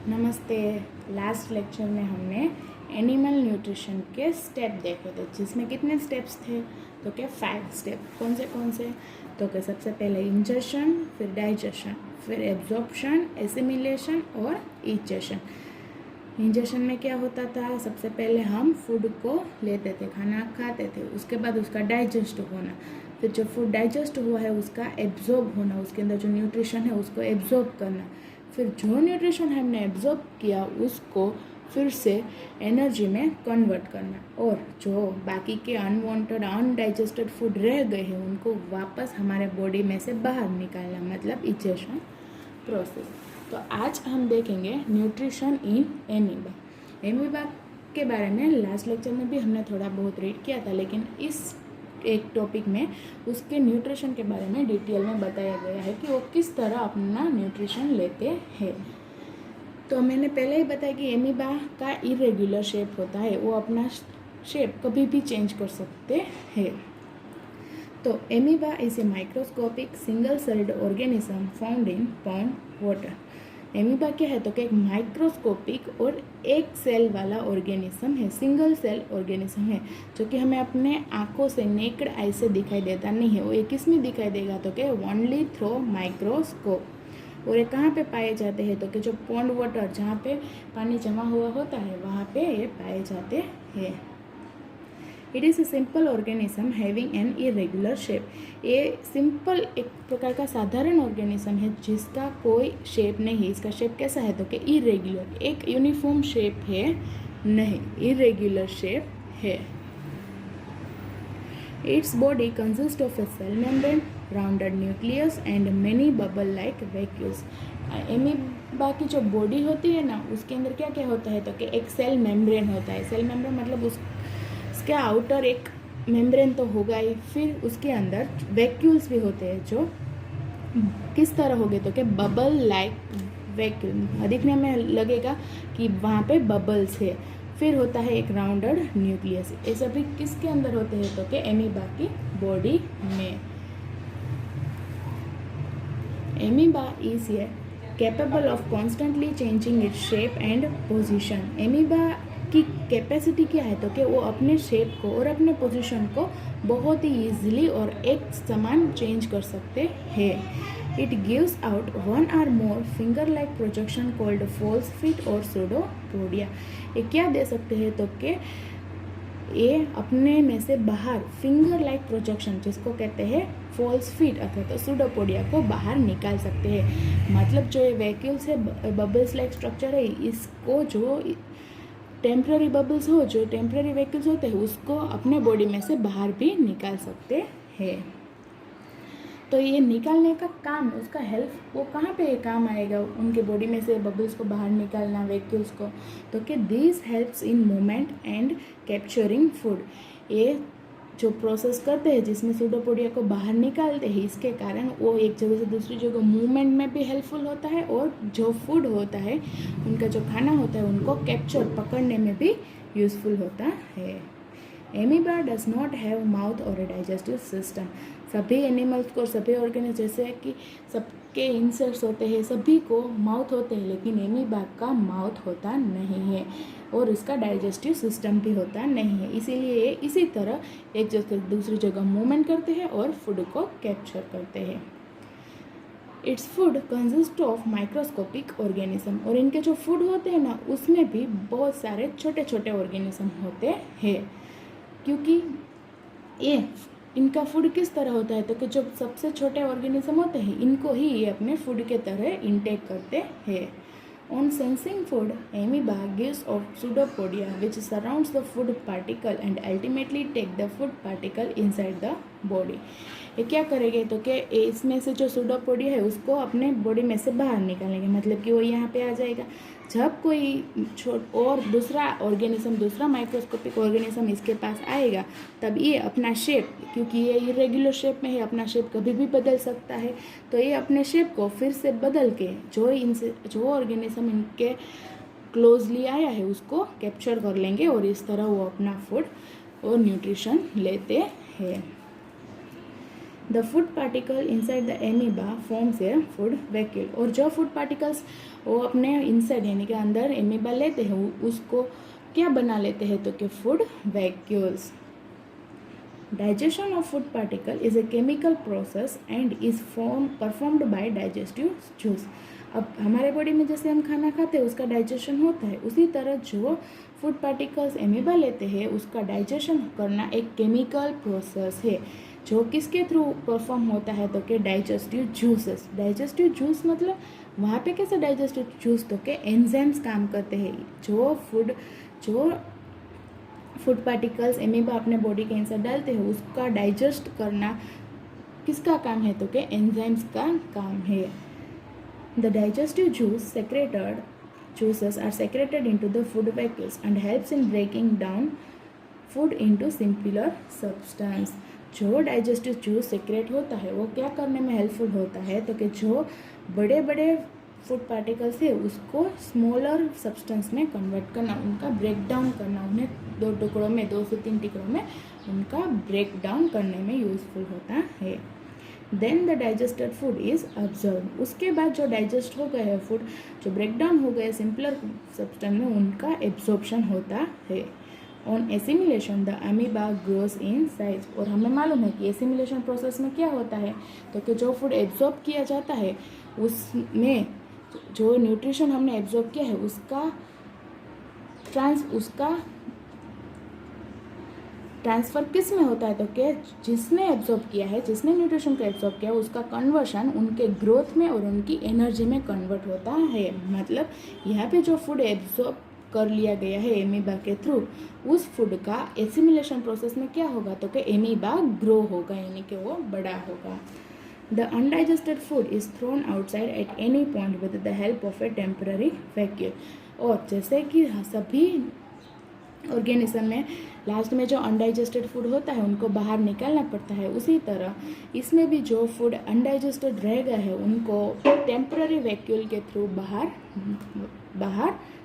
नमस्ते। Last lecture में हमने एनिमल न्यूट्रिशन के स्टेप देखे थे, जिसमें कितने स्टेप्स थे? तो क्या 5 स्टेप। कौन से? तो क्या सबसे पहले इंजर्शन, फिर डाइजेशन, फिर एब्जॉर्प्शन, एसिमिलेशन और इजेशन। इंजेक्शन में क्या होता था? सबसे पहले हम फूड को लेते थे, खाना खाते थे, उसके बाद उसका डाइजेस्ट होना, फिर जो फूड डाइजेस्ट हुआ है उसका एब्जॉर्ब होना, उसके अंदर जो न्यूट्रिशन है उसको एब्जॉर्ब करना, फिर जो न्यूट्रिशन हमने एब्जॉर्ब किया उसको फिर से एनर्जी में कन्वर्ट करना, और जो बाकी के अनवांटेड अनडाइजेस्टेड फूड रह गए हैं उनको वापस हमारे बॉडी में से बाहर निकालना, मतलब इजेशन प्रोसेस। तो आज हम देखेंगे न्यूट्रिशन इन एमीबा। एमीबा के बारे में लास्ट लेक्चर में भी हमने थोड़ा बहुत रीड किया था, लेकिन इस एक टॉपिक में उसके न्यूट्रिशन के बारे में डिटेल में बताया गया है कि वो किस तरह अपना न्यूट्रिशन लेते हैं। तो मैंने पहले ही बताया कि एमीबा का इरेगुलर शेप होता है, वो अपना शेप कभी भी चेंज कर सकते हैं। तो amoeba is a microscopic single celled organism found in pond water. Amoeba क्या है? तो क्या एक माइक्रोस्कोपिक और एक सेल वाला ऑर्गेनिज्म है, सिंगल सेल ऑर्गेनिज्म है, जो कि हमें अपने आंखों से नेक्ड आई से दिखाई देता नहीं है। वो ये किस में दिखाई देगा? तो क्या ओनली थ्रू माइक्रोस्कोप। और ये कहाँ पे पाए जाते हैं? तो कि जो पॉन्ड वाटर, जहाँ पे पानी जमा हुआ होता है, वहाँ पे ये पाए जाते हैं। It is a simple organism having an irregular shape. ये सिंपल एक प्रकार का साधारण ऑर्गेनिज्म है जिसका कोई शेप नहीं। इसका शेप कैसा है? तो कि इरेगुलर, एक यूनिफॉर्म शेप है नहीं, इरेगुलर शेप है। Its body consist of a cell membrane, rounded nucleus and many bubble like vacuoles. Amoeba की जो बॉडी होती है ना, उसके अंदर क्या क्या होता है? तो कि एक सेल मेम्ब्रेन होता है। सेल मेम्ब्रेन मतलब उसके आउटर एक मेम्ब्रेन तो होगा ही, फिर उसके अंदर वैक्यूल्स भी होते हैं, जो किस तरह होंगे? तो कि बबल लाइक वैक्यूल। दिखने में लगेगा कि वहाँ पे बबल्स है। फिर होता है एक राउंडेड न्यूक्लियस। ये सभी किसके अंदर होते हैं? तो कि एमीबा की बॉडी में। Amoeba is a capable of constantly changing its shape and position. Amoeba की कैपेसिटी क्या है? तो कि वो अपने शेप को और अपने पोजीशन को बहुत ही ईजिली और एक समान चेंज कर सकते हैं। It gives out one or more finger like projection called false feet और सूडोपोडिया। ये क्या दे सकते हैं? तो कि ये अपने में से बाहर फिंगर लाइक प्रोजेक्शन, जिसको कहते हैं फॉल्स फीट अथवा तो सूडोपोडिया, को बाहर निकाल सकते हैं। मतलब जो ये वैक्यूल्स है, बबल्स लाइक स्ट्रक्चर है, इसको जो टेम्प्रेरी बबल्स हो, जो टेम्प्रेरी वैक्यूल्स होते हैं, उसको अपने बॉडी में से बाहर भी निकाल सकते हैं। तो ये निकालने का काम, उसका हेल्प, वो कहाँ पे काम आएगा? उनके बॉडी में से बबल्स को बाहर निकालना, वैक्यूल्स को। तो कि this helps in movement and capturing food. ये जो प्रोसेस करते हैं जिसमें सूडोपोडिया को बाहर निकालते हैं, इसके कारण वो एक जगह से दूसरी जगह मूवमेंट में भी हेल्पफुल होता है, और जो फूड होता है, उनका जो खाना होता है, उनको कैप्चर, पकड़ने में भी यूज़फुल होता है। Amoeba does not have mouth और ए डाइजेस्टिव सिस्टम। सभी एनिमल्स को, सभी ऑर्गेनिज्म, जैसे कि सबके इंसेक्ट्स होते हैं, सभी को माउथ होते हैं, लेकिन एमीबा का माउथ होता नहीं है और इसका डाइजेस्टिव सिस्टम भी होता नहीं है। इसीलिए ये इसी तरह एक जगह से दूसरी जगह मूवमेंट करते हैं और फूड को कैप्चर करते हैं। Its food consist of microscopic organism. और इनके जो फूड होते हैं ना, उसमें भी बहुत सारे छोटे छोटे ऑर्गेनिज्म होते हैं। क्योंकि ये इनका फूड किस तरह होता है? तो कि जो सबसे छोटे ऑर्गेनिज्म होते हैं, इनको ही ये अपने फूड के तरह इंटेक करते हैं। On sensing food, amoeba gives off pseudopodia which surrounds the food particle and ultimately take the food particle inside the body. ये क्या करेंगे? तो कि इसमें से जो सूडोपोडिया है उसको अपने बॉडी में से बाहर निकालेंगे, मतलब कि वो यहाँ पे आ जाएगा। जब कोई और दूसरा ऑर्गेनिज्म, दूसरा माइक्रोस्कोपिक ऑर्गेनिज्म इसके पास आएगा, तब ये अपना शेप, क्योंकि ये इरेगुलर शेप में है, अपना शेप कभी भी बदल सकता है, तो ये अपने शेप को फिर से बदल के जो ऑर्गेनिज्म इनके क्लोजली आया है उसको कैप्चर कर लेंगे, और इस तरह वो अपना फूड और न्यूट्रिशन लेते हैं। The food particle inside the amoeba forms a food vacuole. और जो फूड पार्टिकल्स वो अपने इनसाइड यानी कि अंदर एमीबा लेते हैं उसको क्या बना लेते हैं तो कि food vacuoles. Digestion of food particle is a chemical process and is performed by digestive juice. अब हमारे बॉडी में जैसे हम खाना खाते हैं उसका डाइजेशन होता है, उसी तरह जो फूड पार्टिकल्स एमीबा लेते हैं उसका डाइजेशन करना एक केमिकल प्रोसेस है जो किसके थ्रू परफॉर्म होता है तो कि डाइजेस्टिव जूसेस। डाइजेस्टिव जूस मतलब वहाँ पे कैसे डाइजेस्टिव जूस तो कि एंजाइम्स काम करते हैं। जो फूड पार्टिकल्स एमीबा अपने बॉडी के अंदर डालते हैं उसका डाइजेस्ट करना किसका काम है तो कि एंजाइम्स का काम है। The digestive juices are secreted into the food vacuoles and helps in breaking down food into simpler substance। जो डाइजेस्टिव जूस सेक्रेट होता है वो क्या करने में हेल्पफुल होता है तो कि जो बड़े बड़े फूड पार्टिकल्स है उसको स्मॉलर सब्सटेंस में कन्वर्ट करना, उनका ब्रेक डाउन करना, उन्हें 2 टुकड़ों में 2 से 3 टुकड़ों में उनका ब्रेक डाउन करने में यूजफुल होता है। Then the digested food is absorb. उसके बाद जो डाइजेस्ट हो गए फूड जो ब्रेक डाउन हो गए सिंपलर सब्सटेंस में उनका एब्जॉर्प्शन होता है। On assimilation the amoeba grows in size. और हमें मालूम है कि एसिमिलेशन प्रोसेस में क्या होता है तो कि जो फूड एब्जॉर्ब किया जाता है उसमें जो न्यूट्रिशन हमने एब्जॉर्ब किया है उसका ट्रांसफ़र किस में होता है तो कि जिसने एब्जॉर्ब किया है, जिसने न्यूट्रिशन को एब्जॉर्ब किया है उसका कन्वर्शन उनके ग्रोथ में और उनकी एनर्जी में कन्वर्ट होता है। मतलब यहाँ पे जो फूड एब्जॉर्ब कर लिया गया है एमीबा के थ्रू उस फूड का एसिमिलेशन प्रोसेस में क्या होगा तो कि एमीबा ग्रो होगा यानी कि वो बड़ा होगा। The undigested food is throne outside at any point with the help of A temporary vacuole. और जैसे कि सभी ऑर्गेनिज्म में लास्ट में जो अनडाइजेस्टेड फूड होता है उनको बाहर निकालना पड़ता है, उसी तरह इसमें भी जो फूड अनडाइजेस्टेड रह गए हैं उनको टेम्पररी वैक्यूल के थ्रू बाहर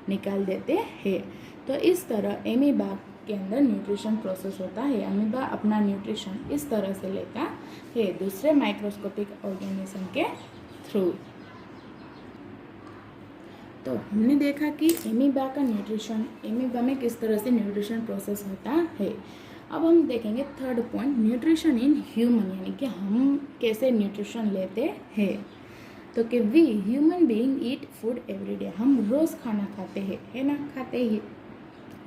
निकाल देते हैं। तो इस तरह एमीबा के अंदर न्यूट्रिशन प्रोसेस होता है। अमीबा अपना न्यूट्रिशन इस तरह से लेता है दूसरे माइक्रोस्कोपिक ऑर्गेनिज्म के थ्रू। तो हमने देखा कि एमीबा का न्यूट्रिशन, एमीबा में किस तरह से न्यूट्रिशन प्रोसेस होता है। अब हम देखेंगे third point, nutrition in human, यानी कि हम कैसे न्यूट्रिशन लेते हैं। तो कि we human being eat food every day, हम रोज़ खाना खाते हैं, है ना, खाते ही।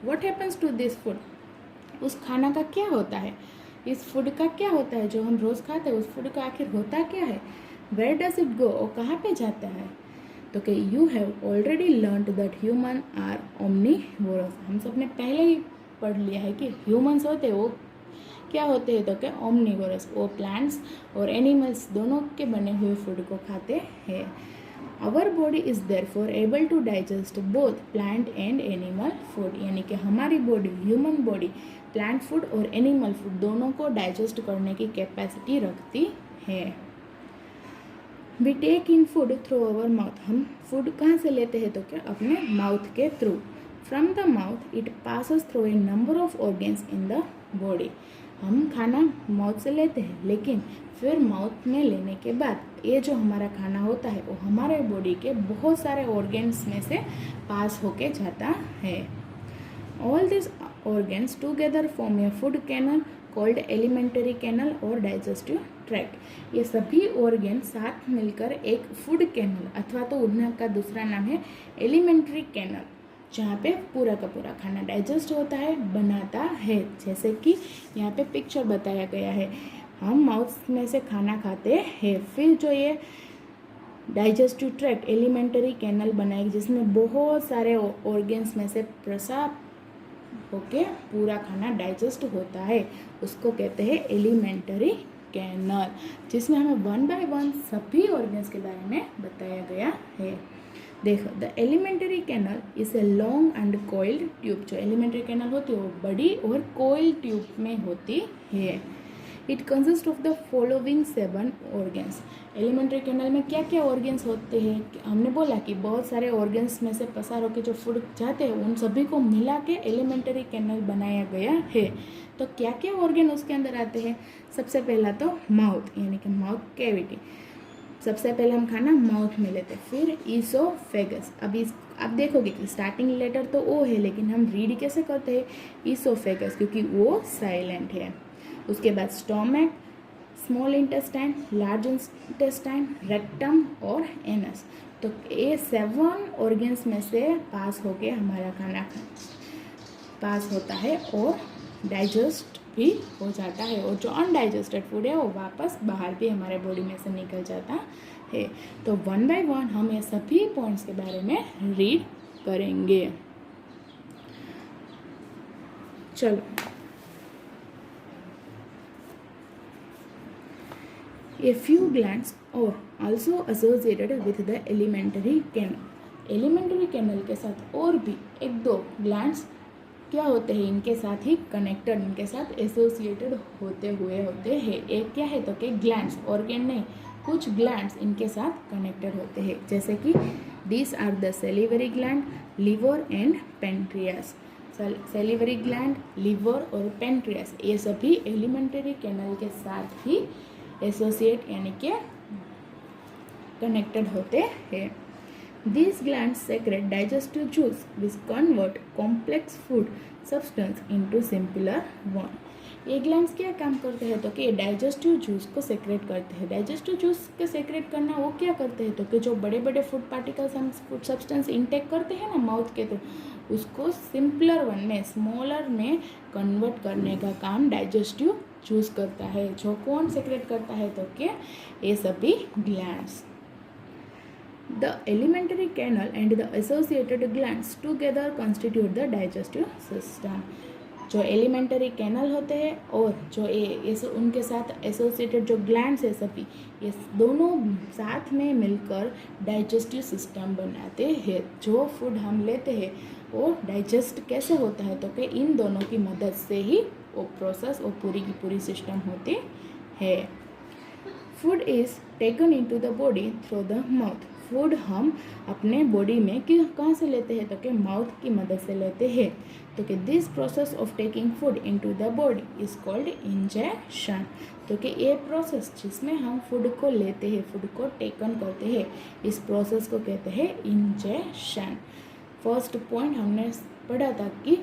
What happens to this food, उस खाना का क्या होता है, इस फूड का क्या होता है जो हम रोज़ खाते हैं, उस फूड का आखिर होता क्या है, वेयर डज इट गो, और कहाँ पे जाता है। तो कि you have already learned that human are omnivorous, हम सब ने पहले ही पढ़ लिया है कि ह्यूमन्स होते हैं वो क्या होते हैं तो कि ओमनीवोरस, वो प्लांट्स और एनिमल्स दोनों के बने हुए फूड को खाते हैं। Our body is therefore able to digest both plant and animal food, यानी कि हमारी body, human body plant food और एनिमल फूड दोनों को डाइजेस्ट करने की कैपेसिटी रखती है। We take in food through our mouth, हम फूड कहाँ से लेते हैं तो क्या अपने माउथ के through. From the mouth it passes through a number of organs in the body, हम खाना माउथ से लेते हैं लेकिन फिर माउथ में लेने के बाद ये जो हमारा खाना होता है वो हमारे बॉडी के बहुत सारे ऑर्गेन्स में से पास होके जाता है। All this organs together form a food canal called alimentary canal और डाइजेस्टिव ट्रैक्ट। ये सभी ऑर्गेन साथ मिलकर एक फूड कैनल अथवा तो उनका दूसरा नाम है एलिमेंट्री कैनल, जहाँ पे पूरा का पूरा खाना डाइजेस्ट होता है, बनाता है। जैसे कि यहाँ पे पिक्चर बताया गया है, हम माउथ में से खाना खाते हैं, फिर जो ये डाइजेस्टिव ट्रैक्ट एलिमेंटरी कैनल बनाएगी जिसमें बहुत सारे ऑर्गेन्स में से प्रसार होके पूरा खाना डाइजेस्ट होता है, उसको कहते हैं एलिमेंटरी कैनल, जिसमें हमें 1 बाय 1 सभी ऑर्गेन्स के बारे में बताया गया है। देखो, the alimentary canal is a long and coiled tube, जो एलिमेंटरी कैनल होती है वो बड़ी और कोइल्ड ट्यूब में होती है। It consist of the following 7 organs. Alimentary canal में क्या क्या ऑर्गन्स होते हैं, हमने बोला कि बहुत सारे ऑर्गन्स में से पसार होकर जो फूड जाते हैं उन सभी को मिला के एलिमेंट्री कैनल बनाया गया है। तो क्या क्या ऑर्गन उसके अंदर आते हैं, सबसे पहला तो माउथ यानी कि माउथ कैविटी, सबसे पहले हम खाना माउथ में लेते हैं। फिर ईसोफेगस, अभी आप देखोगे कि स्टार्टिंग लेटर तो ओ है लेकिन हम रीड कैसे करते हैं ईसोफेगस, क्योंकि वो साइलेंट है। उसके बाद stomach, small intestine, large intestine, rectum और एनस। तो ये 7 ऑर्गन्स में से पास होके हमारा खाना पास होता है और डाइजेस्ट भी हो जाता है, और जो अनडाइजेस्टेड फूड है वो वापस बाहर भी हमारे बॉडी में से निकल जाता है। तो 1 बाय 1 हम ये सभी पॉइंट्स के बारे में रीड करेंगे। चलो, A few glands are also associated with the alimentary canal. Alimentary canal के साथ और भी 1-2 ग्लैंड्स क्या होते हैं, इनके साथ ही कनेक्टेड, इनके साथ एसोसिएटेड होते हैं। एक क्या है तो कि ग्लैंड्स, ऑर्गन नहीं, कुछ ग्लैंड्स इनके साथ कनेक्टेड होते हैं, जैसे कि this are the salivary gland, liver and pancreas. Salivary gland, liver और पेनक्रियास ये सभी एलिमेंट्री कैनल के साथ ही एसोसिएट यानी कि कनेक्टेड होते हैं। These glands secrete digestive juice which convert complex food substance into simpler one. ये ग्लैंड्स क्या काम करते हैं तो कि डाइजेस्टिव जूस को सेक्रेट करते हैं। डाइजेस्टिव जूस को सेक्रेट करना वो क्या करते हैं तो कि जो बड़े बड़े फूड पार्टिकल्स हम फूड सब्सटेंस इंटेक करते हैं ना माउथ के थ्रू, उसको सिंपलर वन में, स्मॉलर में कन्वर्ट करने का काम डाइजेस्टिव जूस करता है। जो कौन सेक्रेट करता है तो कि ये सभी glands. The alimentary canal and the associated glands together constitute the digestive system. जो एलिमेंटरी कैनल होते हैं और जो ये उनके साथ एसोसिएटेड जो ग्लैंड्स है सभी, ये दोनों साथ में मिलकर डाइजेस्टिव सिस्टम बनाते हैं। जो फूड हम लेते हैं वो डाइजेस्ट कैसे होता है तो कि इन दोनों की मदद से ही वो प्रोसेस, वो पूरी की पूरी सिस्टम होती है। Food is taken into the body through the mouth. Food हम अपने बॉडी में कहाँ से लेते हैं तो कि माउथ की मदद से लेते हैं। तो कि this process of taking food into the body is called injection. तो कि ये प्रोसेस जिसमें हम फूड को लेते हैं, फूड को टेकन करते हैं, इस प्रोसेस को कहते हैं इंजेक्शन। फर्स्ट पॉइंट हमने पढ़ा था कि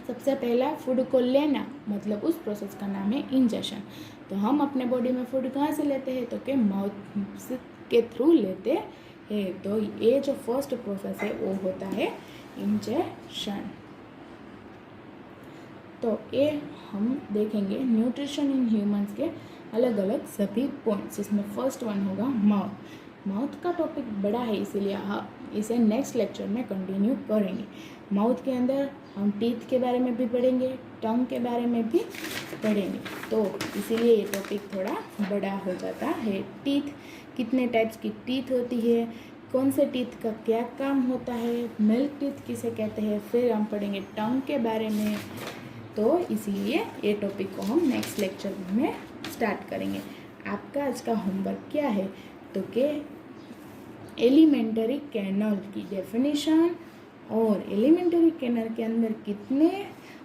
सबसे पहला फूड को लेना, मतलब उस प्रोसेस का नाम है इंजेक्शन। तो हम अपने बॉडी में फूड कहाँ से लेते हैं तो कि माउथ के थ्रू लेते हैं। तो ये जो फर्स्ट प्रोसेस है वो होता है इंजेक्शन। तो ये हम देखेंगे न्यूट्रिशन इन ह्यूमंस के अलग अलग सभी पॉइंट्स, जिसमें फर्स्ट वन होगा माउथ। माउथ का टॉपिक बड़ा है इसीलिए इसे नेक्स्ट लेक्चर में कंटिन्यू करेंगे। माउथ के अंदर हम टीथ के बारे में भी पढ़ेंगे, टंग के बारे में भी पढ़ेंगे, तो इसीलिए ये टॉपिक थोड़ा बड़ा हो जाता है। टीथ, कितने टाइप्स की टीथ होती है, कौन से टीथ का क्या काम होता है, मिल्क टीथ किसे कहते हैं, फिर हम पढ़ेंगे टंग के बारे में। तो इसीलिए ये टॉपिक को हम नेक्स्ट लेक्चर में स्टार्ट करेंगे। आपका आज का होमवर्क क्या है तो कि एलिमेंटरी कैनल की डेफिनेशन और एलिमेंटरी कैनल के अंदर कितने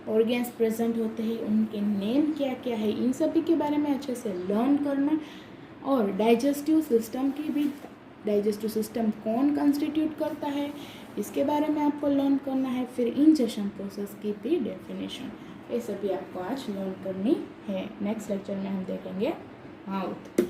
ऑर्गन्स प्रेजेंट होते हैं, उनके नेम क्या क्या है, इन सभी के बारे में अच्छे से लर्न करना। और डाइजेस्टिव सिस्टम की भी, डाइजेस्टिव सिस्टम कौन कंस्टिट्यूट करता है इसके बारे में आपको लर्न करना है। फिर इंजेक्शन प्रोसेस की भी डेफिनेशन, ये सभी आपको आज लर्न करनी है। नेक्स्ट लेक्चर में हम देखेंगे माउथ।